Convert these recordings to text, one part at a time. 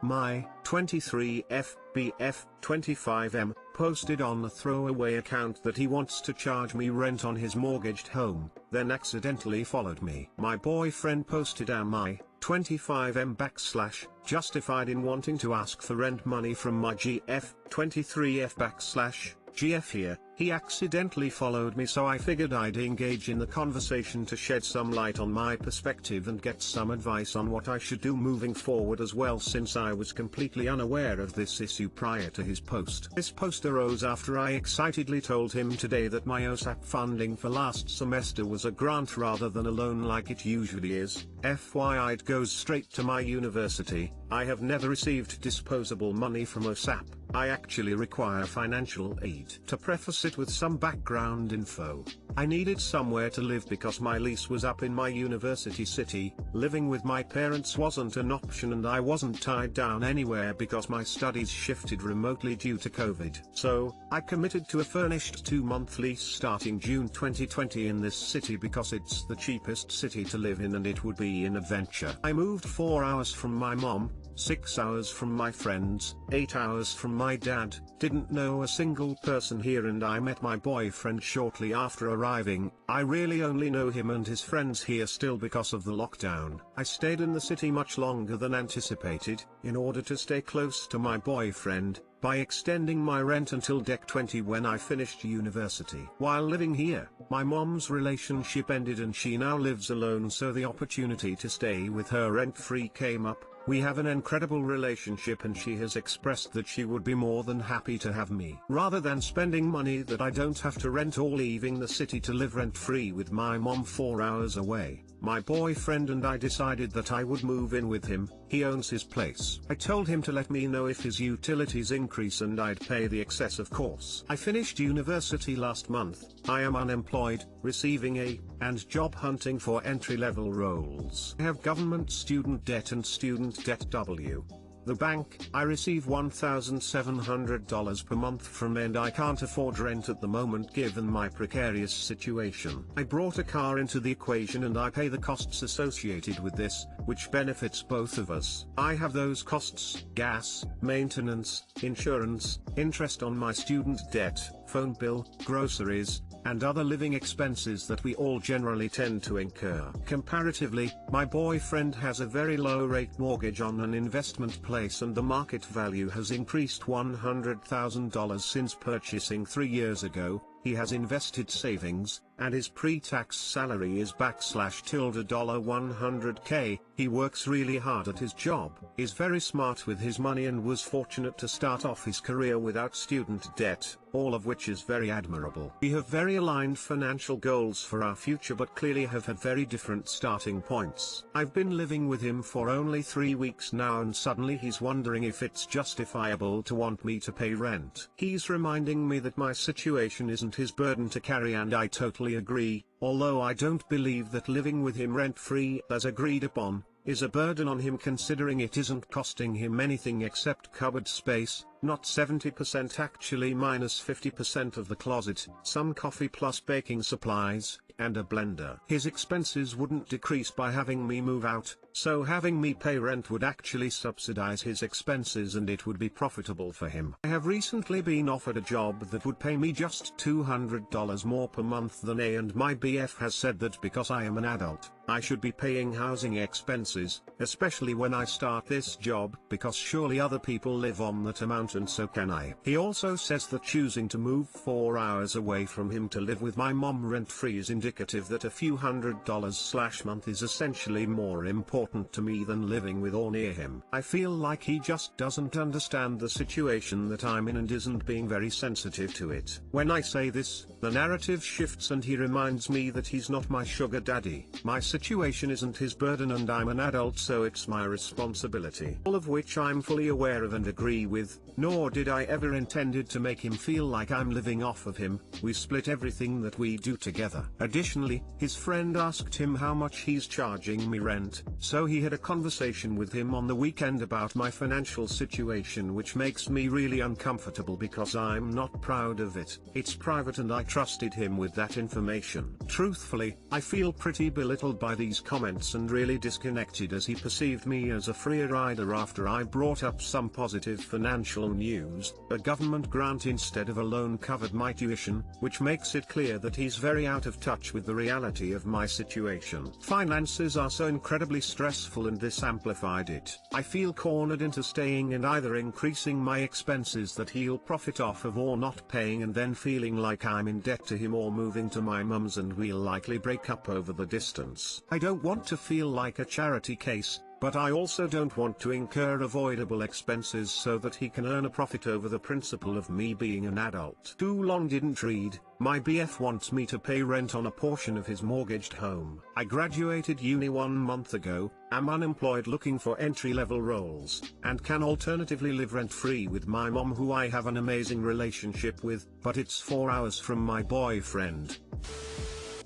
My 23FBF25M posted on the throwaway account that he wants to charge me rent on his mortgaged home, then accidentally followed me. My boyfriend posted am I 25M justified in wanting to ask for rent money from my GF 23F GF here. He accidentally followed me, so I figured I'd engage in the conversation to shed some light on my perspective and get some advice on what I should do moving forward as well, since I was completely unaware of this issue prior to his post. This post arose after I excitedly told him today that my OSAP funding for last semester was a grant rather than a loan like it usually is. FYI, it goes straight to my university. I have never received disposable money from OSAP. I actually require financial aid. To preface it with some background info, I needed somewhere to live because my lease was up in my university city. Living with my parents wasn't an option, and I wasn't tied down anywhere because my studies shifted remotely due to COVID. So, I committed to a furnished 2-month lease starting June 2020 in this city because it's the cheapest city to live in and it would be an adventure. I moved 4 hours from my mom, 6 hours from my friends, 8 hours from my dad, didn't know a single person here, and I met my boyfriend shortly after arriving. I really only know him and his friends here still because of the lockdown. I stayed in the city much longer than anticipated, in order to stay close to my boyfriend, by extending my rent until Dec 20 when I finished university. While living here, my mom's relationship ended and she now lives alone, so the opportunity to stay with her rent-free came up. We have an incredible relationship and she has expressed that she would be more than happy to have me. Rather than spending money that I don't have to rent or leaving the city to live rent-free with my mom 4 hours away, my boyfriend and I decided that I would move in with him. He owns his place. I told him to let me know if his utilities increase and I'd pay the excess, of course. I finished university last month. I am unemployed, receiving and job hunting for entry-level roles. I have government student debt and student debt W. The bank, I receive $1,700 per month from, and I can't afford rent at the moment given my precarious situation. I brought a car into the equation and I pay the costs associated with this, which benefits both of us. I have those costs: gas, maintenance, insurance, interest on my student debt, phone bill, groceries, and other living expenses that we all generally tend to incur. Comparatively, my boyfriend has a very low-rate mortgage on an investment place and the market value has increased $100,000 since purchasing 3 years ago. He has invested savings, and his pre-tax salary is $100K. He works really hard at his job, is very smart with his money, and was fortunate to start off his career without student debt, all of which is very admirable. We have very aligned financial goals for our future, but clearly have had very different starting points. I've been living with him for only 3 weeks now, and suddenly he's wondering if it's justifiable to want me to pay rent. He's reminding me that my situation isn't his burden to carry, and I totally agree, although I don't believe that living with him rent-free as agreed upon is a burden on him, considering it isn't costing him anything except cupboard space, not 70% actually, minus 50% of the closet, some coffee plus baking supplies, and a blender. His expenses wouldn't decrease by having me move out, so having me pay rent would actually subsidize his expenses and it would be profitable for him. I have recently been offered a job that would pay me just $200 more per month than A, and my BF has said that because I am an adult, I should be paying housing expenses, especially when I start this job, because surely other people live on that amount and so can I. He also says that choosing to move 4 hours away from him to live with my mom rent-free is indicative that a few $100s/month is essentially more important to me than living with or near him. I feel like he just doesn't understand the situation that I'm in and isn't being very sensitive to it. When I say this, the narrative shifts and he reminds me that he's not my sugar daddy. My situation isn't his burden and I'm an adult, so it's my responsibility. All of which I'm fully aware of and agree with. nor did I ever intended to make him feel like I'm living off of him. We split everything that we do together. Additionally, his friend asked him how much he's charging me rent, so he had a conversation with him on the weekend about my financial situation, which makes me really uncomfortable because I'm not proud of it. It's private and I trusted him with that information. Truthfully, I feel pretty belittled by these comments and really disconnected, as he perceived me as a free rider after I brought up some positive financial news. A government grant instead of a loan covered my tuition, which makes it clear that he's very out of touch with the reality of my situation. Finances are so incredibly stressful and this amplified it. I feel cornered into staying and either increasing my expenses that he'll profit off of or not paying, and then feeling like I'm in debt to him, or moving to my mum's and we'll likely break up over the distance. I don't want to feel like a charity case, but I also don't want to incur avoidable expenses so that he can earn a profit over the principle of me being an adult. Too long didn't read. My BF wants me to pay rent on a portion of his mortgaged home. I graduated uni 1 month ago, am unemployed looking for entry-level roles, and can alternatively live rent-free with my mom, who I have an amazing relationship with, but it's 4 hours from my boyfriend.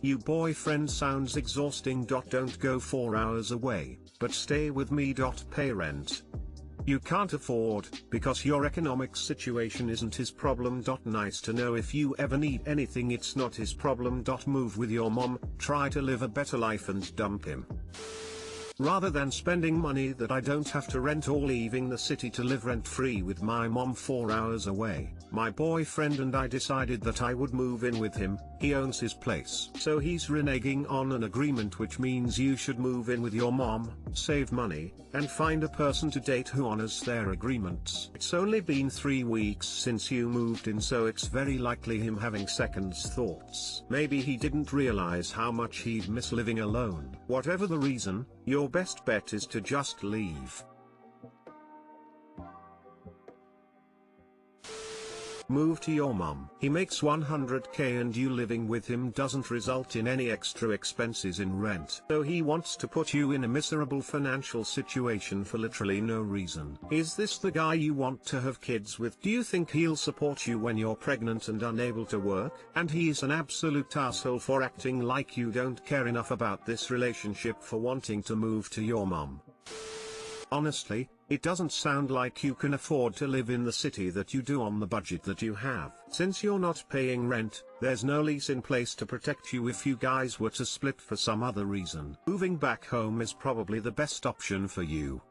You boyfriend sounds exhausting. Don't go 4 hours away, but stay with me. Pay rent. You can't afford, because your economic situation isn't his problem. Nice to know. If you ever need anything, it's not his problem. Move with your mom, try to live a better life and dump him. Rather than spending money that I don't have to rent or leaving the city to live rent-free with my mom 4 hours away, my boyfriend and I decided that I would move in with him. He owns his place, so he's reneging on an agreement, which means you should move in with your mom, save money, and find a person to date who honors their agreements. It's only been 3 weeks since you moved in, so it's very likely him having second thoughts. Maybe he didn't realize how much he'd miss living alone. Whatever the reason, your best bet is to just leave. Move to your mom. He makes 100k and you living with him doesn't result in any extra expenses in rent. So he wants to put you in a miserable financial situation for literally no reason. Is this the guy you want to have kids with? Do you think he'll support you when you're pregnant and unable to work? And he's an absolute asshole for acting like you don't care enough about this relationship for wanting to move to your mom. Honestly, it doesn't sound like you can afford to live in the city that you do on the budget that you have. Since you're not paying rent, there's no lease in place to protect you if you guys were to split for some other reason. Moving back home is probably the best option for you.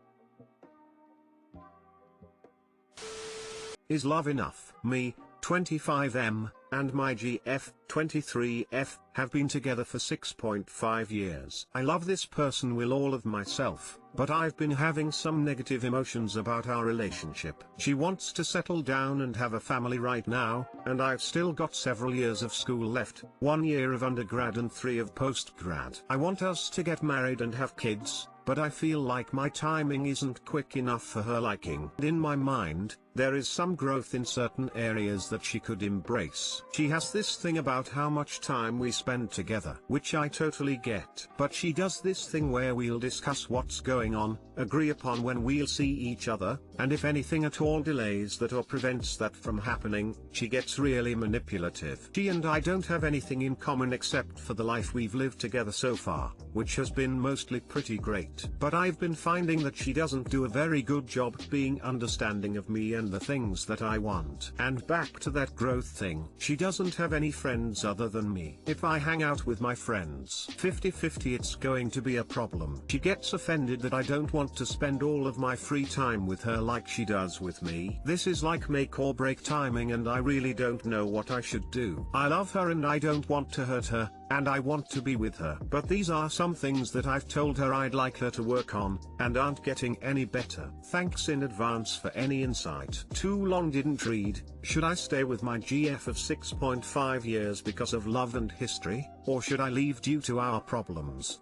Is love enough? Me, 25M, and my GF, 23F, have been together for 6.5 years. I love this person with all of myself, but I've been having some negative emotions about our relationship. She wants to settle down and have a family right now, and I've still got several years of school left, 1 year of undergrad and 3 of postgrad. I want us to get married and have kids, but I feel like my timing isn't quick enough for her liking. In my mind, there is some growth in certain areas that she could embrace. She has this thing about how much time we spend together, which I totally get. But she does this thing where we'll discuss what's going on, agree upon when we'll see each other, and if anything at all delays that or prevents that from happening, she gets really manipulative. She and I don't have anything in common except for the life we've lived together so far, which has been mostly pretty great. But I've been finding that she doesn't do a very good job being understanding of me and the things that I want. And back to that growth thing, she doesn't have any friends other than me. If I hang out with my friends 50-50, it's going to be a problem. She gets offended that I don't want to spend all of my free time with her like she does with me. This is like make or break timing, and I really don't know what I should do. I love her and I don't want to hurt her, and I want to be with her. But these are some things that I've told her I'd like her to work on, and aren't getting any better. Thanks in advance for any insight. Too long didn't read. Should I stay with my GF of 6.5 years because of love and history, or should I leave due to our problems?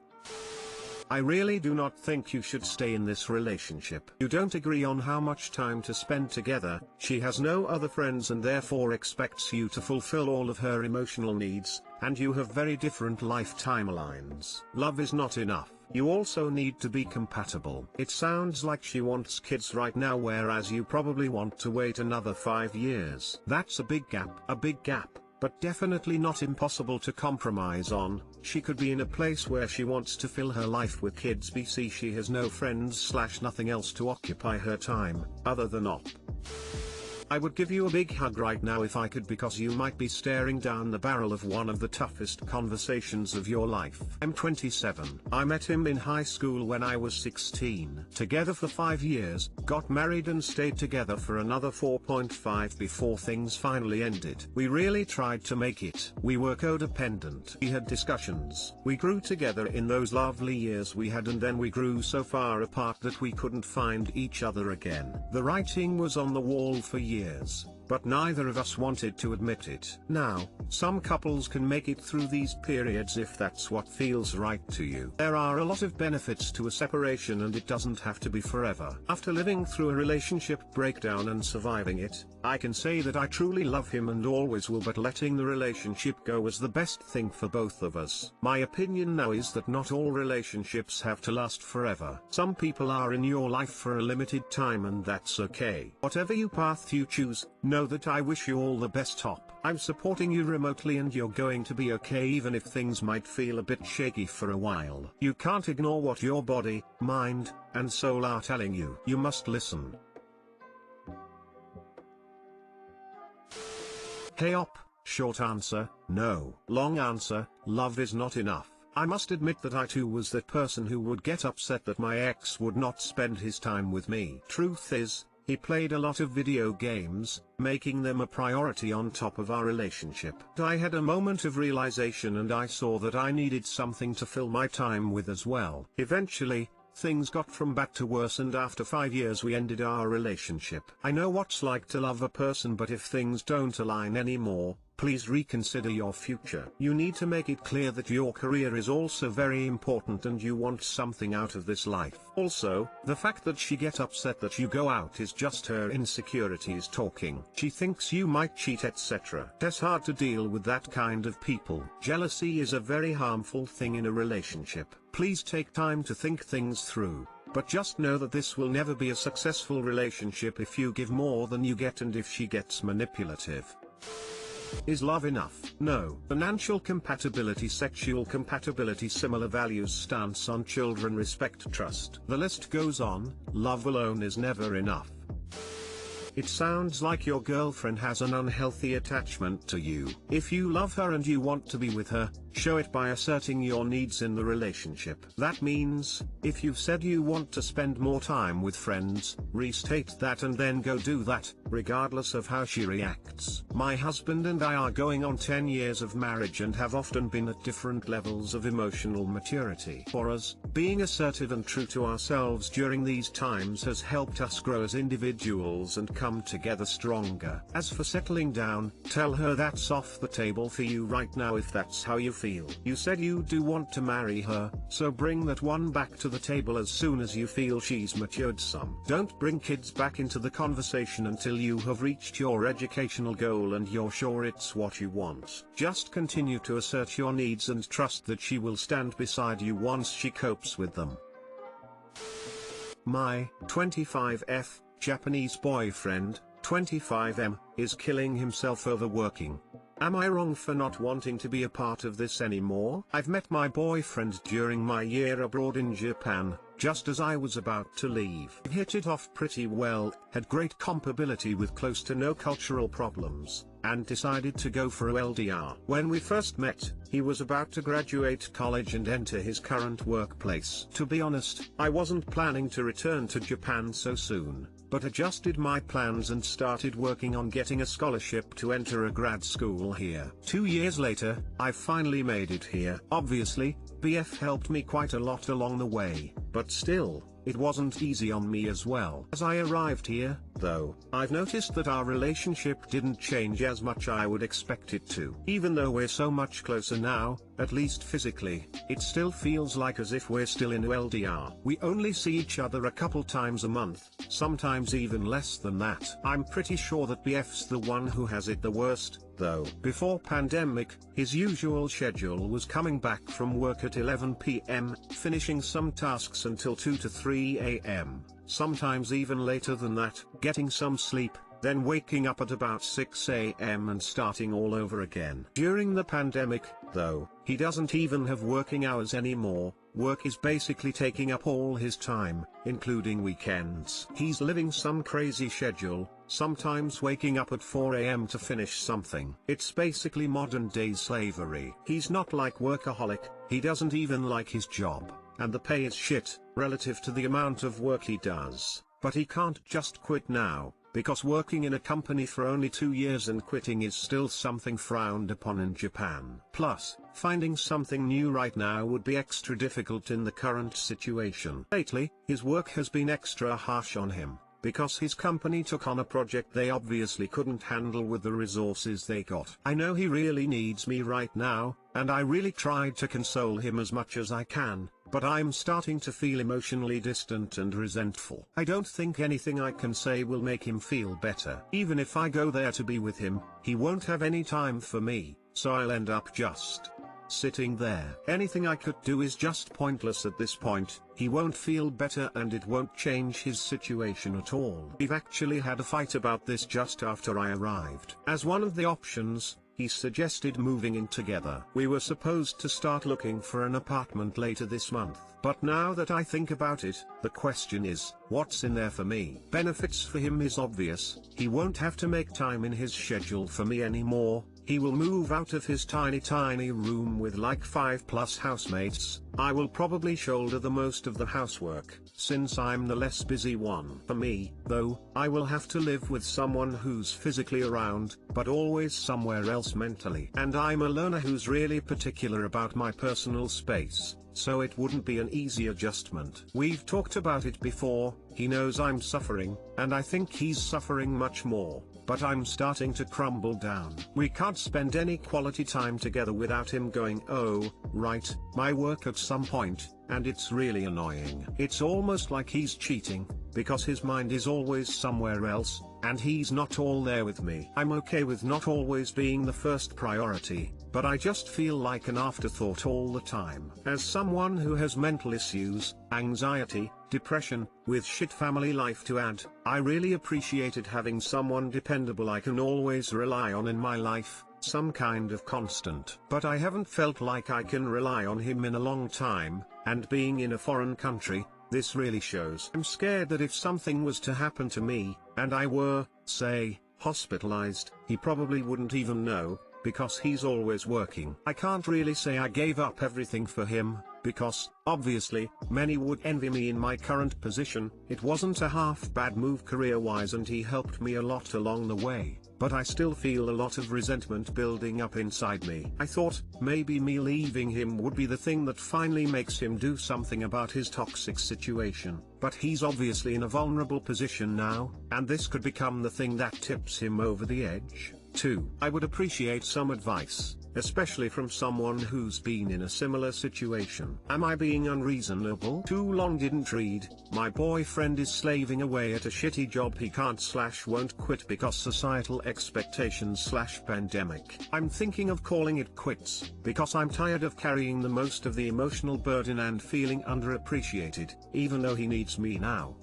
I really do not think you should stay in this relationship. You don't agree on how much time to spend together, she has no other friends and therefore expects you to fulfill all of her emotional needs, and you have very different life timelines. Love is not enough. You also need to be compatible. It sounds like she wants kids right now, whereas you probably want to wait another 5 years. That's a big gap, but definitely not impossible to compromise on. She could be in a place where she wants to fill her life with kids, BC she has no friends / nothing else to occupy her time, other than op. I would give you a big hug right now if I could, because you might be staring down the barrel of one of the toughest conversations of your life. I'm 27. I met him in high school when I was 16. Together for 5 years, got married and stayed together for another 4.5 before things finally ended. We really tried to make it. We were codependent. We had discussions. We grew together in those lovely years we had, and then we grew so far apart that we couldn't find each other again. The writing was on the wall for years, but neither of us wanted to admit it. Now, some couples can make it through these periods if that's what feels right to you. There are a lot of benefits to a separation, and it doesn't have to be forever. After living through a relationship breakdown and surviving it, I can say that I truly love him and always will, but letting the relationship go was the best thing for both of us. My opinion now is that not all relationships have to last forever. Some people are in your life for a limited time, and that's okay. Whatever path you choose, know that I wish you all the best. I'm supporting you remotely, and you're going to be okay even if things might feel a bit shaky for a while. You can't ignore what your body, mind, and soul are telling you. You must listen. Hey op, short answer, no. Long answer, love is not enough. I must admit that I too was that person who would get upset that my ex would not spend his time with me. Truth is, he played a lot of video games, making them a priority on top of our relationship. I had a moment of realization, and I saw that I needed something to fill my time with as well. Eventually, things got from bad to worse, and after 5 years we ended our relationship. I know what's like to love a person, but if things don't align anymore, please reconsider your future. You need to make it clear that your career is also very important and you want something out of this life. Also, the fact that she gets upset that you go out is just her insecurities talking. She thinks you might cheat, etc. It's hard to deal with that kind of people. Jealousy is a very harmful thing in a relationship. Please take time to think things through. But just know that this will never be a successful relationship if you give more than you get and if she gets manipulative. Is love enough? No. Financial compatibility, sexual compatibility, similar values, stance on children, respect, trust. The list goes on. Love alone is never enough. It sounds like your girlfriend has an unhealthy attachment to you. If you love her and you want to be with her, show it by asserting your needs in the relationship. That means, if you've said you want to spend more time with friends, restate that and then go do that, regardless of how she reacts. My husband and I are going on 10 years of marriage and have often been at different levels of emotional maturity. For us, being assertive and true to ourselves during these times has helped us grow as individuals and come together stronger. As for settling down, tell her that's off the table for you right now if that's how you feel. You said you do want to marry her, so bring that one back to the table as soon as you feel she's matured some. Don't bring kids back into the conversation until you have reached your educational goal and you're sure it's what you want. Just continue to assert your needs and trust that she will stand beside you once she copes with them. My 25F Japanese boyfriend, 25M, is killing himself overworking. Am I wrong for not wanting to be a part of this anymore? I've met my boyfriend during my year abroad in Japan, just as I was about to leave. We hit it off pretty well, had great compatibility with close to no cultural problems, and decided to go for LDR. When we first met, he was about to graduate college and enter his current workplace. To be honest, I wasn't planning to return to Japan so soon, but adjusted my plans and started working on getting a scholarship to enter a grad school here. 2 years later, I finally made it here. Obviously, BF helped me quite a lot along the way, but still, it wasn't easy on me as well. As I arrived here, though, I've noticed that our relationship didn't change as much I would expect it to. Even though we're so much closer now, at least physically, it still feels like as if we're still in LDR. We only see each other a couple times a month, sometimes even less than that. I'm pretty sure that BF's the one who has it the worst, though. Before pandemic, his usual schedule was coming back from work at 11 p.m., finishing some tasks until 2 to 3 a.m., sometimes even later than that, getting some sleep, then waking up at about 6 a.m. and starting all over again. During the pandemic, though, he doesn't even have working hours anymore. Work is basically taking up all his time, including weekends. He's living some crazy schedule, sometimes waking up at 4 a.m. to finish something. It's basically modern day slavery. He's not like workaholic, he doesn't even like his job, and the pay is shit, relative to the amount of work he does. But he can't just quit now, because working in a company for only 2 years and quitting is still something frowned upon in Japan. Plus, finding something new right now would be extra difficult in the current situation. Lately, his work has been extra harsh on him, because his company took on a project they obviously couldn't handle with the resources they got. I know he really needs me right now, and I really tried to console him as much as I can, but I'm starting to feel emotionally distant and resentful. I don't think anything I can say will make him feel better. Even if I go there to be with him, he won't have any time for me, so I'll end up just sitting there. Anything I could do is just pointless at this point. He won't feel better and it won't change his situation at all. We've actually had a fight about this just after I arrived. As one of the options, he suggested moving in together. We were supposed to start looking for an apartment later this month. But now that I think about it, the question is, what's in there for me? Benefits for him is obvious. He won't have to make time in his schedule for me anymore. He will move out of his tiny room with like 5+ housemates. I will probably shoulder the most of the housework, since I'm the less busy one. For me, though, I will have to live with someone who's physically around, but always somewhere else mentally. And I'm a loner who's really particular about my personal space, so it wouldn't be an easy adjustment. We've talked about it before. He knows I'm suffering, and I think he's suffering much more. But I'm starting to crumble down. We can't spend any quality time together without him going, "Oh, right, my work" at some point, and it's really annoying. It's almost like he's cheating, because his mind is always somewhere else, and he's not all there with me. I'm okay with not always being the first priority, but I just feel like an afterthought all the time. As someone who has mental issues, anxiety, depression, with shit family life to add, I really appreciated having someone dependable I can always rely on in my life, some kind of constant. But I haven't felt like I can rely on him in a long time, and being in a foreign country, this really shows. I'm scared that if something was to happen to me, and I were, say, hospitalized, he probably wouldn't even know, because he's always working. I can't really say I gave up everything for him, because, obviously, many would envy me in my current position. It wasn't a half-bad move career-wise and he helped me a lot along the way, but I still feel a lot of resentment building up inside me. I thought, maybe me leaving him would be the thing that finally makes him do something about his toxic situation, but he's obviously in a vulnerable position now, and this could become the thing that tips him over the edge. 2. I would appreciate some advice, especially from someone who's been in a similar situation. Am I being unreasonable? Too long didn't read. My boyfriend is slaving away at a shitty job he can't/won't quit because societal expectations/pandemic. I'm thinking of calling it quits, because I'm tired of carrying the most of the emotional burden and feeling underappreciated, even though he needs me now.